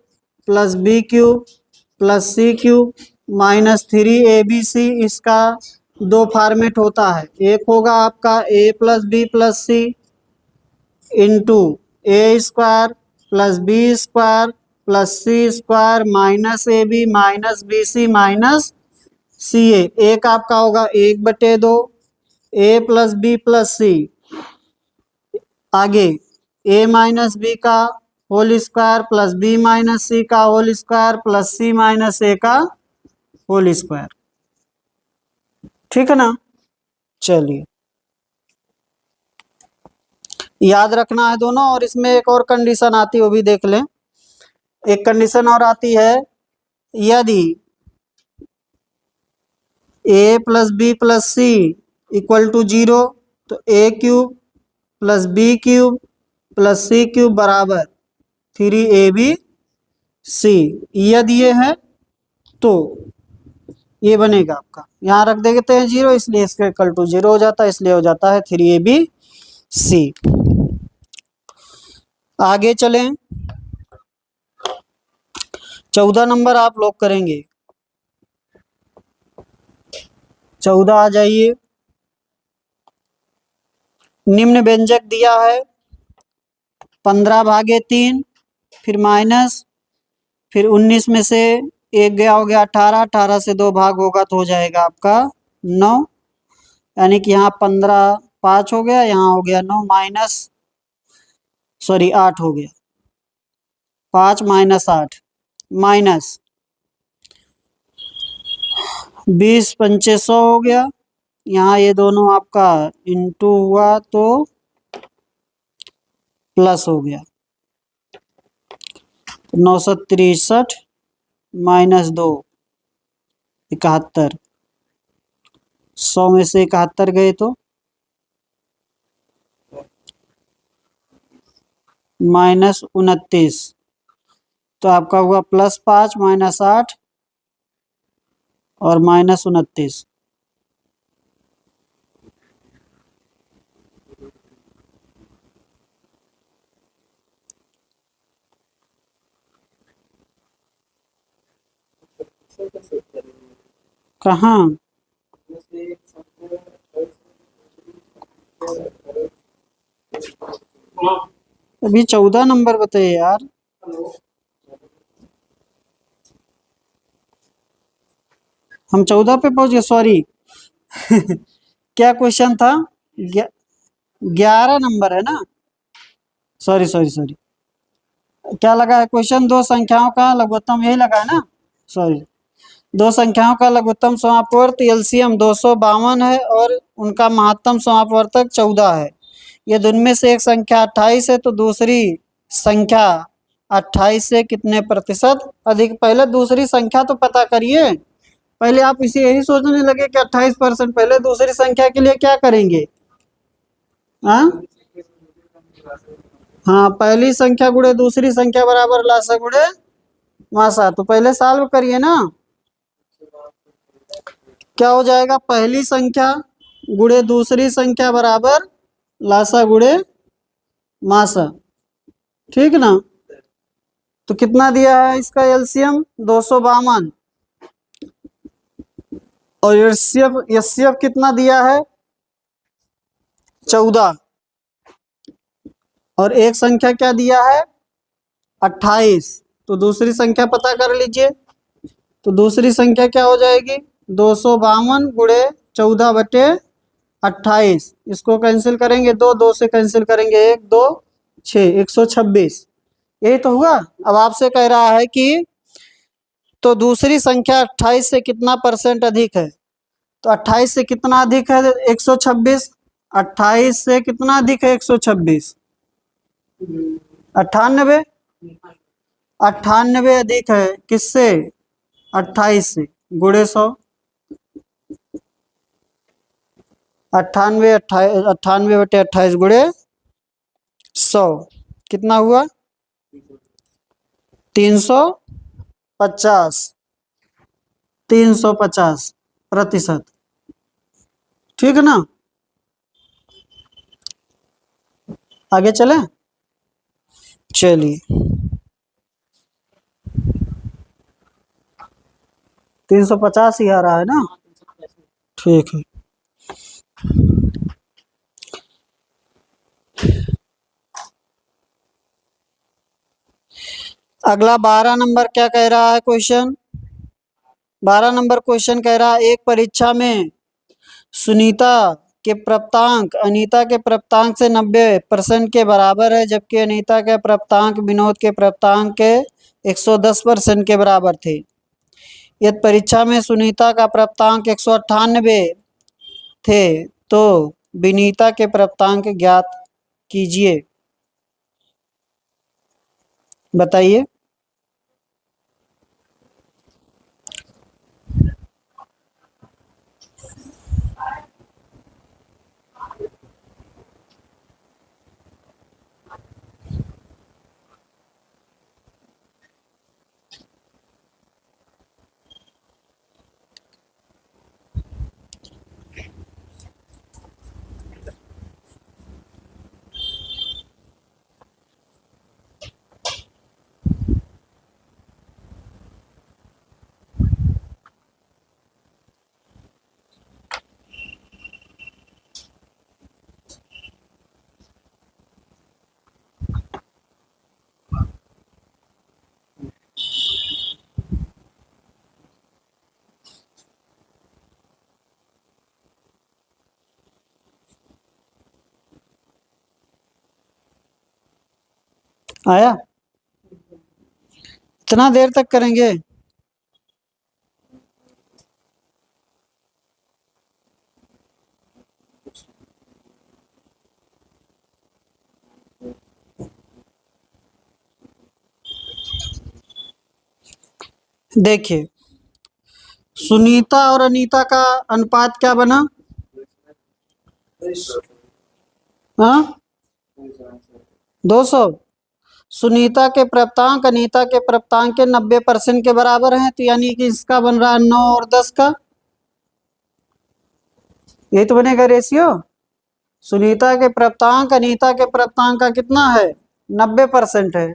plus B cube plus C cube minus 3ab/c, इसका दो फॉर्मेट होता है। एक होगा आपका A plus B plus C into A square plus B square plus C square minus A B minus B C minus C A. एक आपका होगा 1/2 A plus B plus C, आगे ए माइनस बी का whole square plus B minus C का whole square plus सी minus ए का whole square. ठीक है ना? चलिए, याद रखना है दोनों। और इसमें एक और कंडीशन आती है, वो भी देख लें। एक कंडीशन और आती है, यदि A plus B plus C equal to 0, तो A cube plus B cube plus C cube बराबर 3ab/c। यदि ये है तो ये बनेगा आपका, यहाँ रख देते हैं 0, इसलिए इसका इक्वल टू 0 हो जाता है, इसलिए हो जाता है 3ab/c। आगे चलें, 14 नंबर आप लोग करेंगे। 14 आ जाइए। निम्न व्यंजक दिया है 15/3, फिर माइनस, फिर 19 में से एक गया हो गया 18, 18 से 2 भाग होगा तो हो जाएगा आपका 9, यानी कि यहाँ 15 5 हो गया, यहाँ हो गया 9 माइनस, सॉरी 8 हो गया, 5 माइनस 8 माइनस 20 पंचे 100 हो गया, यहाँ ये दोनों आपका इंटू हुआ तो प्लस हो गया, 963 माइनस 2 71, 100 में से 71 गए तो माइनस 29, तो आपका हुआ +5 माइनस 8 और माइनस 29। कहाँ? अभी 14 नंबर बताइए यार। हम 14 पे पहुंच गए, सॉरी। क्या क्वेश्चन था? 11 नंबर है ना? सॉरी सॉरी सॉरी, क्या लगा है क्वेश्चन? दो संख्याओं का लघुत्तम, यही लगा है ना? सॉरी, दो संख्याओं का लघुत्तम समापवर्त एलसीएम 252 है और उनका महत्तम समापवर्तक 14 है। यदि उनमें से एक संख्या 28 है तो दूसरी संख्या 28 से कितने प्रतिशत अधिक? पहले दूसरी संख्या तो पता करिए, पहले आप इसे यही सोचने लगे कि 28%। पहले दूसरी संख्या के लिए क्या करेंगे? हाँ हाँ, पहली संख्या गुणे दूसरी संख्या बराबर लासा गुणे मासा, तो पहले सॉल्व करिए ना। क्या हो जाएगा? पहली संख्या गुणे दूसरी संख्या बराबर लासा गुणे मासा, ठीक ना? तो कितना दिया है इसका एलसीएम? 252, और एचसीएफ कितना दिया है? 14, और एक संख्या क्या दिया है? 28। तो दूसरी संख्या पता कर लीजिए, तो दूसरी संख्या क्या हो जाएगी? 252 गुणे 14/28, इसको कैंसिल करेंगे, 2 2 से कैंसिल करेंगे, 1 2 6, 126। यही तो हुआ। अब आपसे कह रहा है कि तो दूसरी संख्या 28 से कितना % अधिक है? तो 28 से कितना अधिक है? 126। 28 से कितना अधिक है? 126, 98। 98 अधिक है किससे? 28 से, गुणे 100। 98/28 गुणे 100 कितना हुआ? 350। 350%। ठीक है ना, आगे चलें। चलिए 350 ही आ रहा है ना, हाँ 350। ठीक है। अगला 12 नंबर क्या कह रहा है क्वेश्चन। 12 नंबर क्वेश्चन कह रहा है एक परीक्षा में सुनीता के प्राप्तांक अनीता के प्राप्तांक से 90% के बराबर है, जबकि अनीता के प्राप्तांक विनोद के प्राप्तांक के 110% के बराबर थे। यदि परीक्षा में सुनीता का प्राप्तांक 198 थे तो विनीता के प्राप्तांक ज्ञात कीजिए। बताइए। आया, इतना देर तक करेंगे। देखिए सुनीता और अनीता का अनुपात क्या बना। हाँ 200। सुनीता के प्राप्तांक अनीता के प्राप्तांक के 90% के बराबर हैं, तो यानी कि इसका बन रहा है 9 और 10 का, यही तो बनेगा रेशियो। सुनीता के प्राप्तांक अनीता के प्राप्तांक का कितना है 90% है,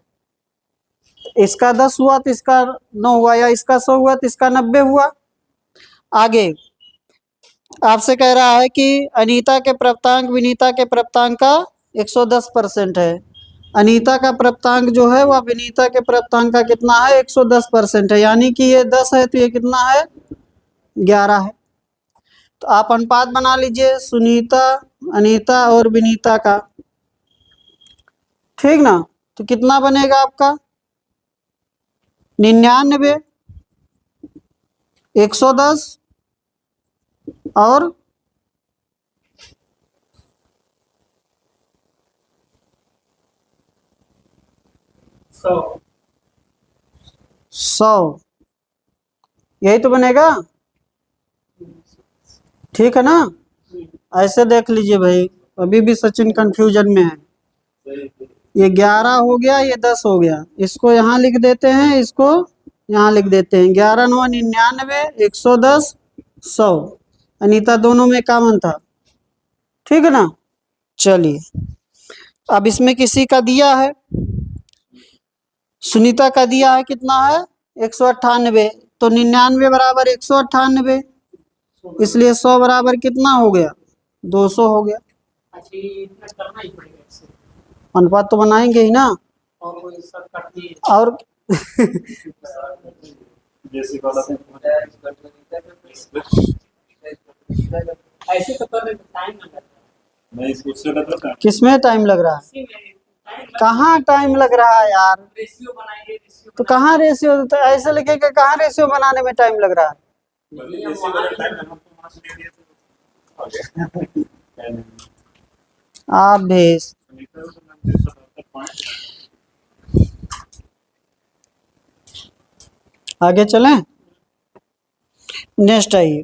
इसका 10 हुआ तो इसका 9 हुआ, या इसका 100 हुआ तो इसका 90 हुआ। आगे आपसे कह रहा है कि अनीता के प्राप्तांक विनीता के प्राप्तांक का 110% है। अनीता का प्राप्तांक जो है वह विनीता के प्राप्तांक का कितना है 110% है, यानी कि ये 10 है तो ये कितना है 11 है। तो आप अनुपात बना लीजिए सुनीता अनीता और विनीता का, ठीक ना। तो कितना बनेगा आपका 99, 110 और 100, यही तो बनेगा, ठीक है ना। ऐसे देख लीजिए भाई, अभी भी सचिन कंफ्यूजन में है। ये 11 हो गया, ये 10 हो गया, इसको यहाँ लिख देते हैं, इसको यहाँ लिख देते हैं। 11 9 99, 110 100। अनीता दोनों में कॉमन था, ठीक है ना। चलिए अब इसमें किसी का दिया है, सुनीता का दिया है कितना है 198, तो 99 बराबर 198, इसलिए 100 बराबर कितना हो गया 200 हो गया। अच्छा ये इतना करना ही पड़ेगा इससे, अनुपात तो बनाएंगे ही ना। और कोई सब कट दिए और ऐसे तो करने में टाइम ना लगता है। किसमें टाइम लग रहा है, इसी में टाइम कहाँ टाइम लग रहा है यार। रेशियो बनाएंगे, रेशियो तो कहाँ रेशियो, तो ऐसे लिखे कि कहाँ रेशियो बनाने में टाइम लग रहा है। आप भेज आगे चलें। नेक्स्ट आइए।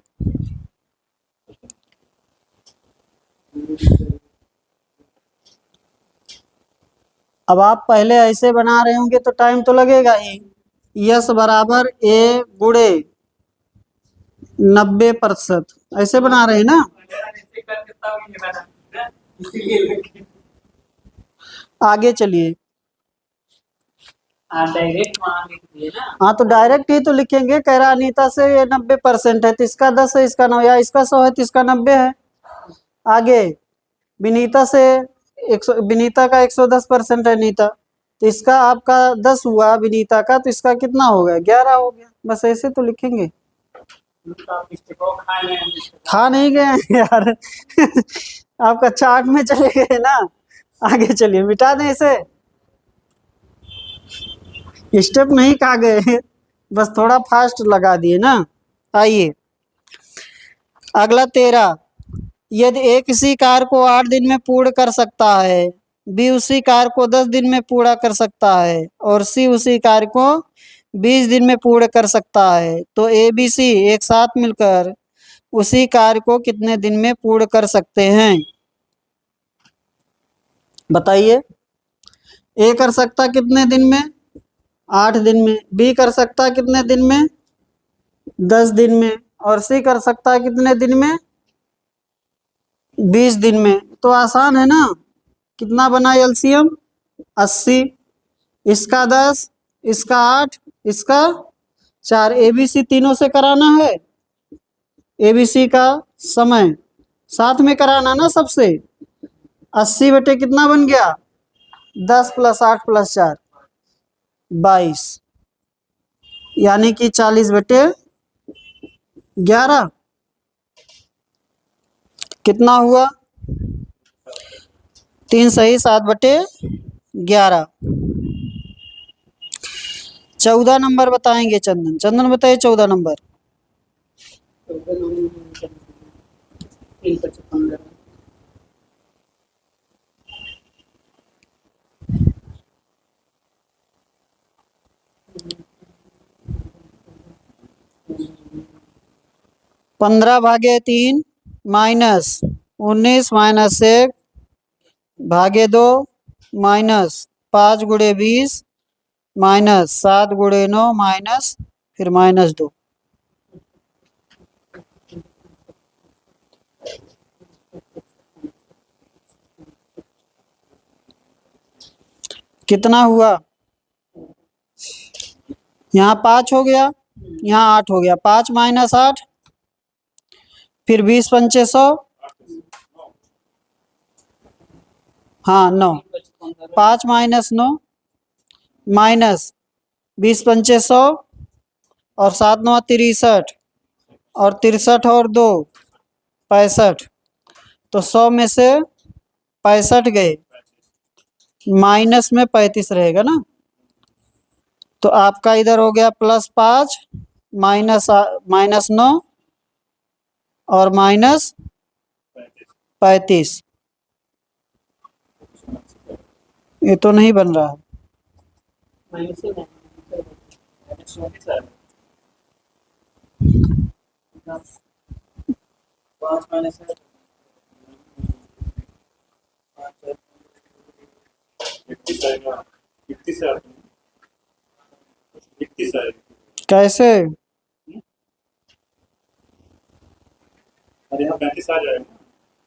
अब आप पहले ऐसे बना रहे होंगे तो टाइम तो लगेगा ही। यस बराबर ए गुणे 90%, ऐसे बना रहे हैं ना। ऐसे कर कितना भी नहीं बना, इसलिए लिखे। आगे चलिए। डायरेक्ट वहां लिख दिए ना। हाँ तो डायरेक्ट ही तो लिखेंगे। कह रहा अनीता से ये 90% है तो इसका 10 है, इसका 9, या इसका 100 है तो इसका 90 है। आगे विनीता से विनीता का 110% है नीता, तो इसका आपका 10 हुआ, विनीता का तो इसका कितना हो गया, 11 हो गया। बस ऐसे तो लिखेंगे। तो आप मिस्टेक को खा गए हैं, मिस्टेक। खा नहीं गए हैं यार आपका चार्ट में चले गए ना। आगे चलिए, मिटा दें इसे। स्टेप नहीं खा गए, बस थोड़ा फास्ट लगा दिए ना। आइए अगला 13। यदि ए किसी कार्य को 8 दिन में पूर्ण कर सकता है, बी उसी कार्य को 10 दिन में पूरा कर सकता है और सी उसी कार्य को 20 दिन में पूर्ण कर सकता है, तो ए बी सी एक साथ मिलकर उसी कार्य को कितने दिन में पूर्ण कर सकते हैं? बताइए। ए कर सकता कितने दिन में? 8 दिन में। बी कर सकता कितने दिन में? 10 दिन में। और सी कर सकता है कितने दिन में? 20 दिन में। तो आसान है ना। कितना बना एलसीएम? 80। इसका 10, इसका 8, इसका 4। एबीसी तीनों से कराना है। एबीसी का समय साथ में कराना ना सबसे। 80 बटे कितना बन गया? 10 + 8 + 4 22, यानी कि 40 बटे 11। कितना हुआ? 3 सही 7 बटे 11। 14 नंबर बताएंगे चंदन। चंदन बताइए 14 नंबर। 355। 15/3 माइनस 19 माइनस 1 भागे 2 माइनस 5 × 20 माइनस 7 × 9 माइनस फिर -2। कितना हुआ? यहाँ 5 हो गया, यहाँ 8 हो गया। 5 - 8 फिर 20 × 5 = 100। हाँ 9। 5 - 9 माइनस 20 × 5 = 100 और 7 × 9 = 63 और 63 और 2 65। तो 100 में से 65 गए, माइनस में 35 रहेगा ना। तो आपका इधर हो गया +5 -9 और -35। ये तो नहीं बन रहा है। माइनस से कैसे? अरे यहाँ 35 आ जाएगा,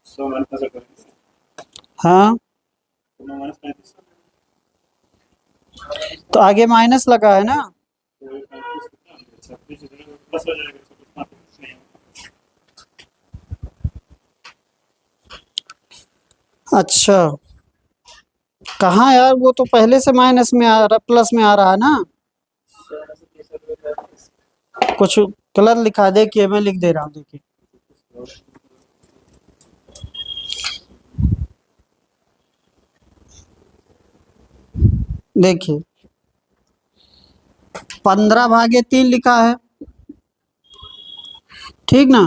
100 माइनस करेंगे हाँ तो -35, तो आगे माइनस लगा है ना। तो 35 कितना हो गया? 26 प्लस हो जाएगा, 26 कुछ नहीं। अच्छा कहाँ यार, वो तो पहले से माइनस में आ रहा, प्लस में आ रहा है ना। कुछ गलत लिखा, देखिए मैं लिख दे रहा हूँ, देखिए। देखिए 15/3 लिखा है, ठीक ना।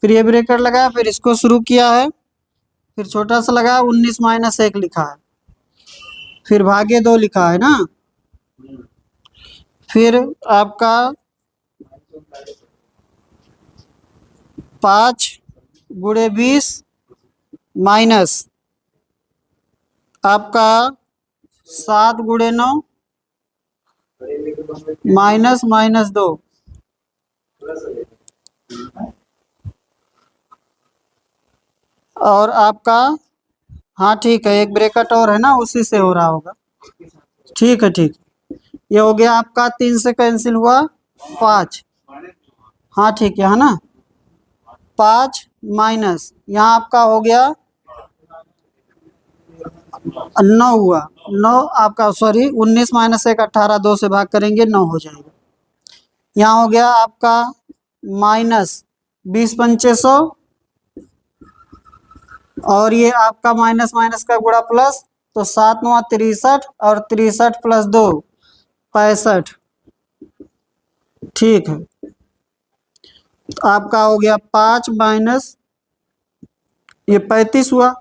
फिर ये ब्रेकर लगाया, फिर इसको शुरू किया है, फिर छोटा सा लगाया, 19 - 1 लिखा है, फिर भागे 2 लिखा है ना। फिर आपका 5 × 20 माइनस आपका 7 × 9 माइनस -2 और आपका, हाँ ठीक है, एक ब्रैकेट और है ना, उसी से हो रहा होगा। ठीक है ठीक है, ये हो गया आपका, 3 से कैंसिल हुआ 5। हाँ ठीक है ना, 5 माइनस यहाँ आपका हो गया 9 हुआ, 9 आपका, सॉरी 19 माइनस 1 18, 2 से भाग करेंगे 9 हो जाएगा। यहाँ हो गया आपका माइनस 20 पंचे 100, और ये आपका माइनस माइनस का गुणा प्लस, तो 7 9 63, और 63 प्लस 2 65। ठीक है, तो आपका हो गया 5 माइनस ये 35 हुआ,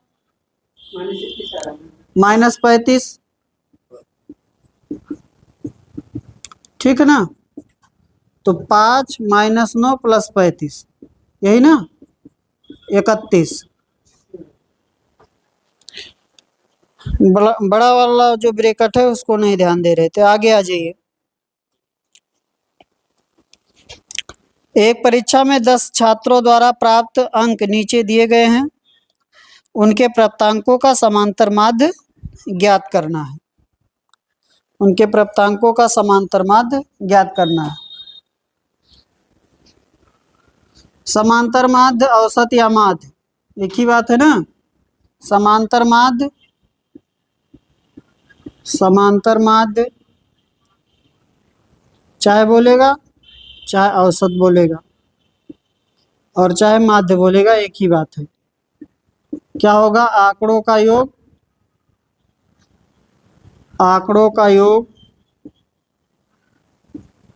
माइनस 35। ठीक है ना, तो 5 माइनस 9 प्लस 35, यही ना, 31। बड़ा वाला जो ब्रैकेट है उसको नहीं ध्यान दे रहे थे, आगे आ जाइए। एक परीक्षा में 10 छात्रों द्वारा प्राप्त अंक नीचे दिए गए हैं, उनके प्राप्तांकों का समांतर माध्य ज्ञात करना है। उनके प्राप्तांकों का समांतर माध्य ज्ञात करना है। समांतर माध्य, औसत या माध्य एक ही बात है ना। समांतर माध्य, समांतर माध्य चाहे बोलेगा, चाहे औसत बोलेगा, और चाहे माध्य बोलेगा, एक ही बात है। क्या होगा, आंकड़ों का योग, आंकड़ों का योग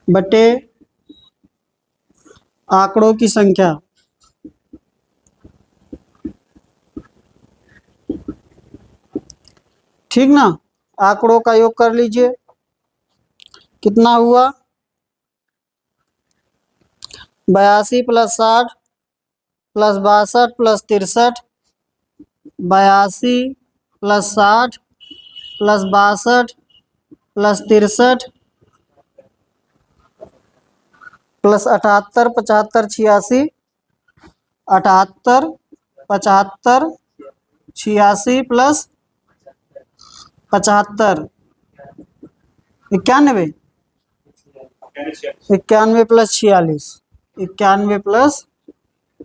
बटे आंकड़ों की संख्या। ठीक ना, आंकड़ों का योग कर लीजिए, कितना हुआ, 82 plus 60 plus 62 plus 63, 82 plus 60 plus 62 plus 63 plus 78 75 86, 78 75 86 plus 75 91, 91 plus 46, 91 plus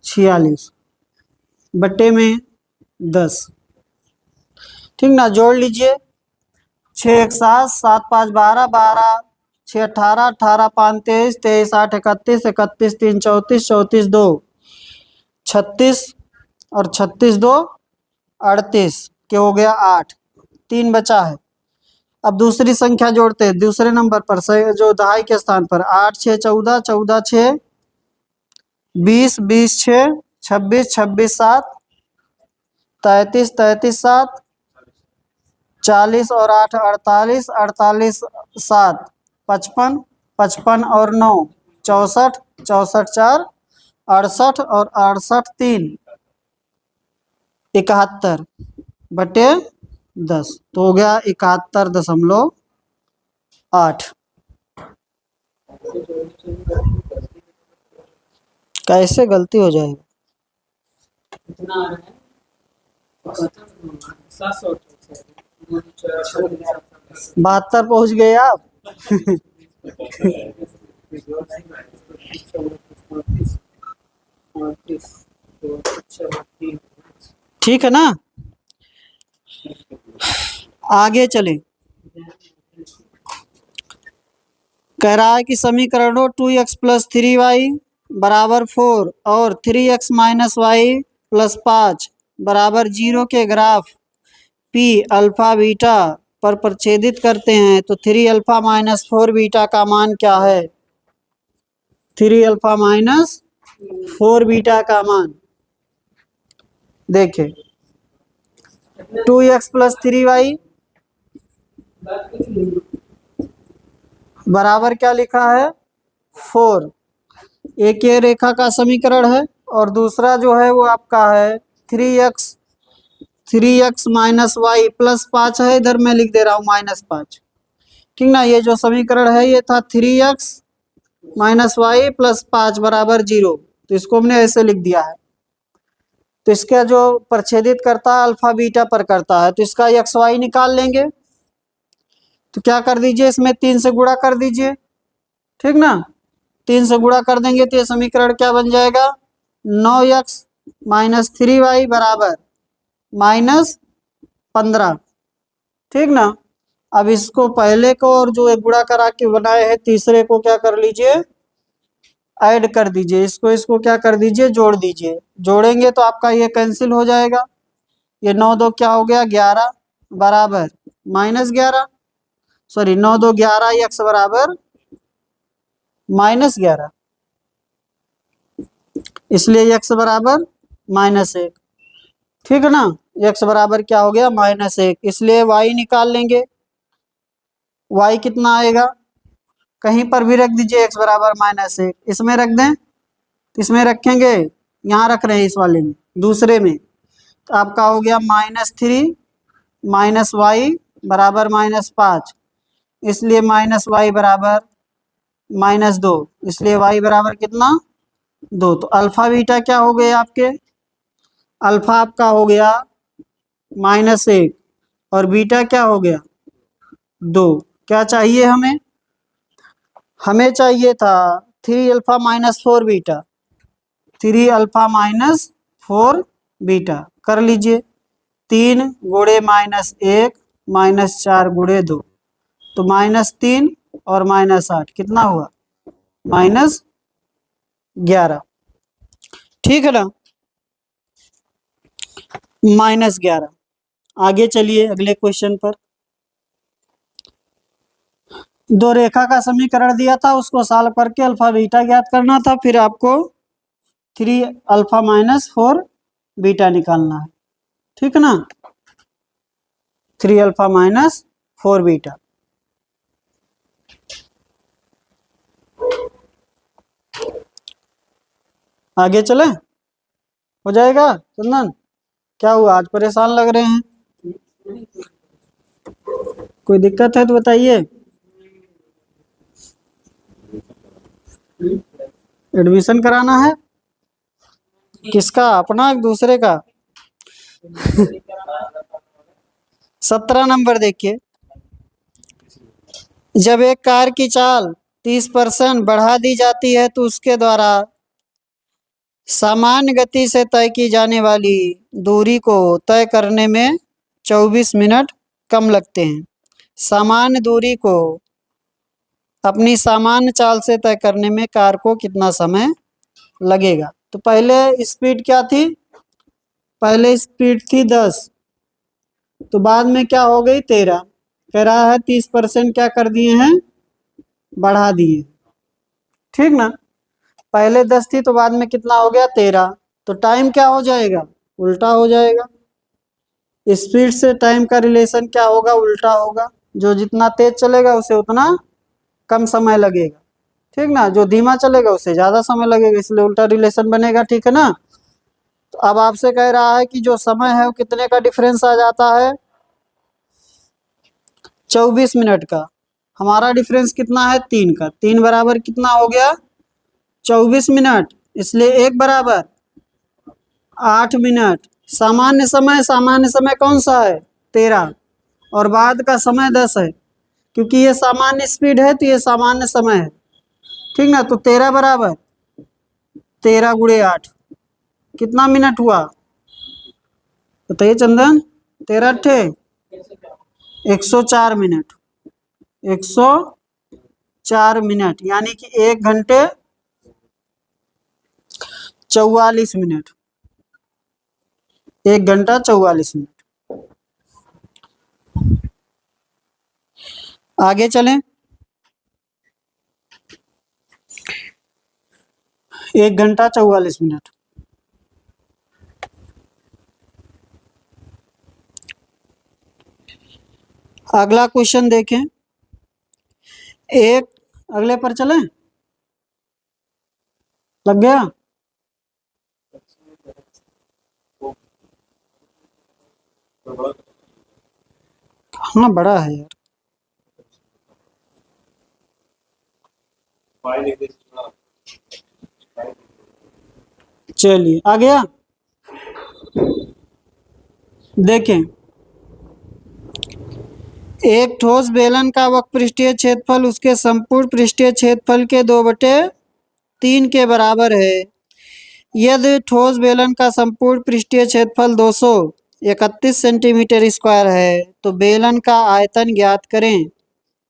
46 बट्टे में 10। ठीक ना, जोड़ लीजिए, 6 1 7 7 5 12 12 6 18 18 5 23 23 8 31 31 3 34 34 2 36, और 36 2 38 के हो गया 8, 3 बचा है। अब दूसरी संख्या जोड़ते हैं, दूसरे नंबर पर जो दहाई के स्थान पर, 8 6 14 14 6 20 20 6 26 26 7 33 33 7 40 और 8 48 48 7 55 55 और 9 64 64 4 68 और 68 3 71 बटे 10, तो हो गया 71.8। कैसे गलती हो जाएगी, कितना आ रहा है? 700। 72 पहुंच गए आप। ठीक है ना, आगे चले। कह रहा है कि समीकरणों 2x प्लस 3y बराबर 4 और 3x माइनस वाई प्लस 5 बराबर 0 के ग्राफ p अल्फा बीटा पर प्रच्छेदित करते हैं, तो 3 अल्फा माइनस 4 बीटा का मान क्या है। 3 अल्फा माइनस 4 बीटा का मान देखें, 2x प्लस 3y बराबर क्या लिखा है, 4। एक ये रेखा का समीकरण है, और दूसरा जो है वो आपका है 3x माइनस वाई प्लस 5 है, इधर मैं लिख दे रहा हूँ माइनस 5। ठीक ना, ये जो समीकरण है ये था 3x माइनस वाई प्लस 5 बराबर 0। तो इसको हमने ऐसे लिख दिया है। तो इसका जो प्रच्छेदित करता है अल्फा बीटा पर करता है, तो इसका एक्स वाई निकाल लेंगे। तो क्या कर दीजिए, इसमें 3 से गुणा कर दीजिए, ठीक ना। 3 से गुणा कर देंगे तो ये समीकरण क्या बन जाएगा, 9x माइनस 3y बराबर -15, ठीक ना। अब इसको पहले को और जो एक गुणा करा के बनाए हैं तीसरे को क्या कर लीजिए, ऐड कर दीजिए, इसको क्या कर दीजिए, जोड़ दीजिए। जोड़ेंगे तो आपका ये कैंसिल हो जाएगा, ये 9 2 क्या हो गया 11 बराबर -11, सॉरी 9 2 11 x बराबर -11, इसलिए x बराबर -1, ठीक है ना। x बराबर क्या हो गया -1, इसलिए y निकाल लेंगे। y कितना आएगा, कहीं पर भी रख दीजिए x बराबर -1, इसमें रख दें, इसमें रखेंगे, यहाँ रख रहे हैं इस वाले में, दूसरे में, तो आपका हो गया -3 माइनस वाई बराबर -5, इसलिए -y बराबर -2, इसलिए y बराबर कितना 2। तो अल्फा बीटा क्या हो गए आपके, अल्फा आपका हो गया -1 और बीटा क्या हो गया 2। क्या चाहिए हमें, हमें चाहिए था 3 अल्फा -4 बीटा, 3 अल्फा -4 बीटा। कर लीजिए, 3 गुणे -1 -4 गुणे 2, तो -3 और -8 कितना हुआ -11, ठीक है ना, -11। आगे चलिए अगले क्वेश्चन पर। दो रेखा का समीकरण दिया था, उसको सॉल्व करके अल्फा बीटा ज्ञात करना था, फिर आपको 3 अल्फा -4 बीटा निकालना है, ठीक है ना। 3 अल्फा -4 बीटा। आगे चले, हो जाएगा चंदन, क्या हुआ आज परेशान लग रहे हैं, कोई दिक्कत है तो बताइए। एडमिशन कराना है, किसका, अपना दूसरे का। 17 नंबर देखिए, जब एक कार की चाल 30% बढ़ा दी जाती है तो उसके द्वारा सामान्य गति से तय की जाने वाली दूरी को तय करने में 24 मिनट कम लगते हैं। सामान्य दूरी को अपनी सामान्य चाल से तय करने में कार को कितना समय लगेगा। तो पहले स्पीड क्या थी, पहले स्पीड थी 10, तो बाद में क्या हो गई 13, कह रहा है 30% क्या कर दिए हैं, बढ़ा दिए, ठीक ना। पहले 10 थी तो बाद में कितना हो गया 13, तो टाइम क्या हो जाएगा, उल्टा हो जाएगा। स्पीड से टाइम का रिलेशन क्या होगा, उल्टा होगा। जो जितना तेज चलेगा उसे उतना कम समय लगेगा, ठीक ना, जो धीमा चलेगा उससे ज्यादा समय लगेगा, इसलिए उल्टा रिलेशन बनेगा, ठीक है ना। तो अब आपसे कह रहा है कि जो समय है वो कितने का डिफरेंस आ जाता है, 24 मिनट का। हमारा डिफरेंस कितना है 3 का, 3 बराबर कितना हो गया 24 मिनट, इसलिए 1 बराबर 8 मिनट। सामान्य समय कौन सा है 13, और बाद का समय 10 है, क्योंकि ये सामान्य स्पीड है तो ये सामान्य समय है, ठीक ना। तो 13 बराबर 13 गुणे 8 कितना मिनट हुआ, बताइए चंदन, 13 अट्ठे 104 मिनट, 104 मिनट, यानी कि 1 घंटे 44 मिनट, 1 घंटा 44 मिनट। आगे चलें, 1 घंटा 44 मिनट। अगला क्वेश्चन देखें, एक, अगले पर चलें, लग गया, हाँ बड़ा है यार, फाइल लिख दीजिए। चलिए आ गया। देखें, एक ठोस बेलन का वक्रपृष्ठीय क्षेत्रफल उसके संपूर्ण पृष्ठीय क्षेत्रफल के 2/3 के बराबर है। यदि ठोस बेलन का संपूर्ण पृष्ठीय क्षेत्रफल 231 सेंटीमीटर स्क्वायर है तो बेलन का आयतन ज्ञात करें।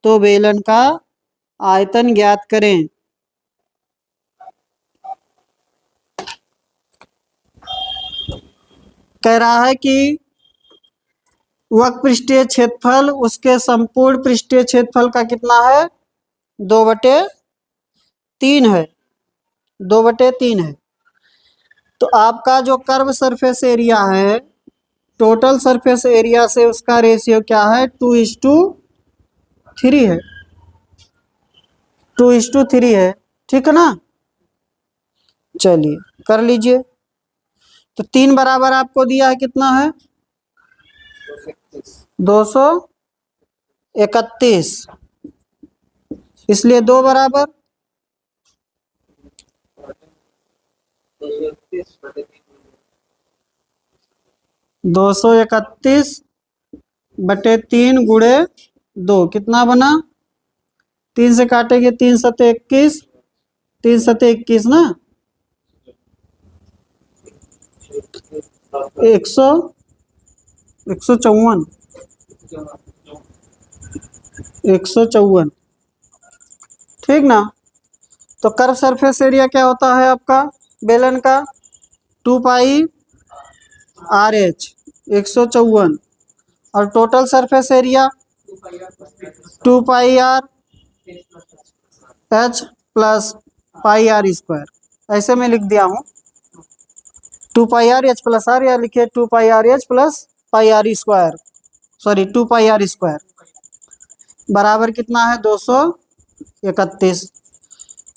तो बेलन का आयतन ज्ञात करें। कह रहा है कि वक्रपृष्ठीय क्षेत्रफल उसके संपूर्ण पृष्ठीय क्षेत्रफल का कितना है, 2/3 है, 2/3 है। तो आपका जो कर्व सरफेस एरिया है, टोटल सरफेस एरिया से उसका रेशियो क्या है, 2:3 है, 2:3 है। ठीक है ना। चलिए कर लीजिए। तो 3 बराबर आपको दिया है कितना है, 231, इसलिए 2 बराबर 231/3 गुणे 2 कितना बना, 3 से काटेंगे 3 सते 21, 3 सते 21 ना, 154, 154। ठीक ना। तो कर्व सरफेस एरिया क्या होता है आपका बेलन का, 2πRh 154, और total surface area 2πRh plus πr²। ऐसे में लिख दिया हूँ 2πRh प्लस आर, या लिखिए 2πRh plus πr², sorry 2πr² बराबर कितना है, 231।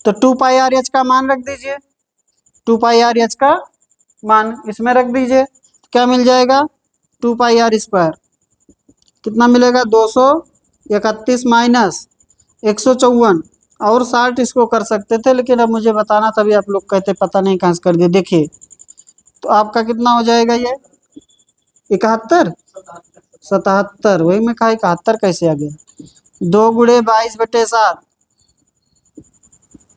तो 2πRh का मान रख दीजिए, 2πRh का मान इसमें रख दीजिए, क्या मिल जाएगा, 2πr² कितना मिलेगा, 231 माइनस 154, और 60 इसको कर सकते थे, लेकिन अब मुझे बताना तभी आप लोग कहते पता नहीं कहाँ से कर दिए। देखिए तो आपका कितना हो जाएगा, ये 71, 77, वही मैं कहा 71 कैसे आ गया, 2 गुणे 22/7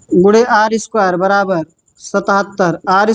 गुणे r² बराबर 77। r